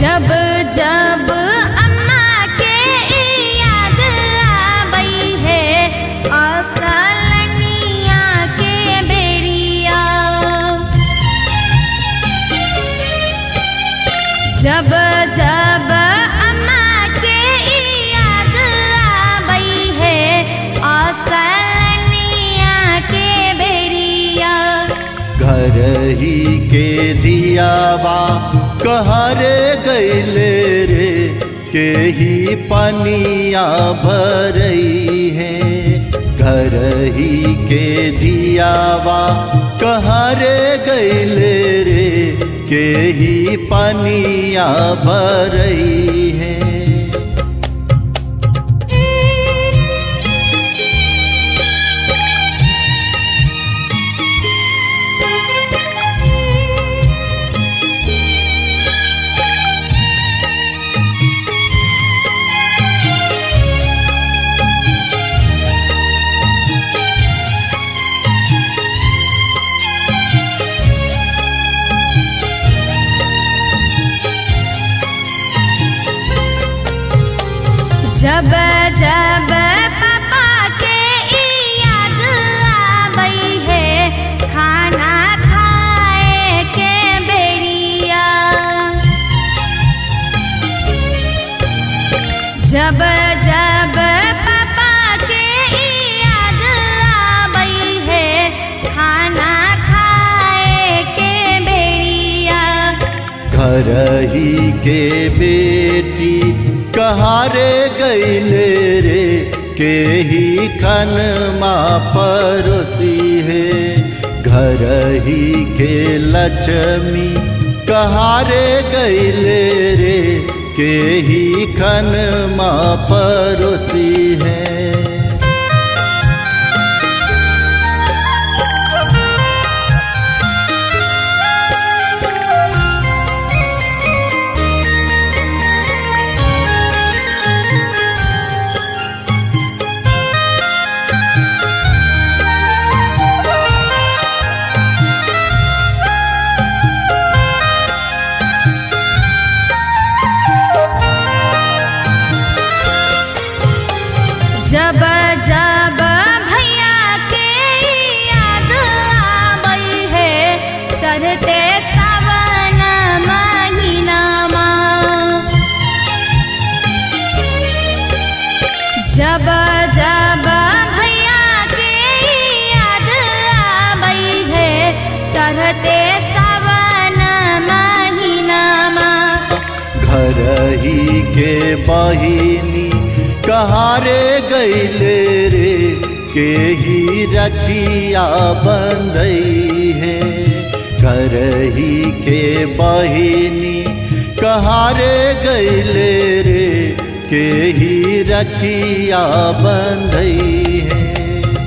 जब जब अम्मा के याद आबई है असलनिया के बेरिया। जब जब अम्मा के याद आबई है असलनिया के बेरिया। घर ही के दियावा कहर गैले रे के ही पनिया भरई है। घर ही के दियावा कहर गैले रे के ही पनिया भरई है। जब जब पापा के याद आबई है खाना खाए के बेरिया। जब जब पापा के याद आबई है खाना खाए के बेरिया। घर ही के बेटी कहारे गैले रे के ही खनमा परोसी है। घर ही के लक्ष्मी कहारे गैले रे के ही खनमा परोसी है। जब जब भैया के याद आबई है चढ़ते सावन महीनामा। जब जब भैया के याद आबई है चढ़ते सावन महीनामा। घर ही के बहिनी कहारे गैले रे के ही रखिया बंधई है। घर ही के बहिनी कहारे गैले रे के ही रखिया बंधई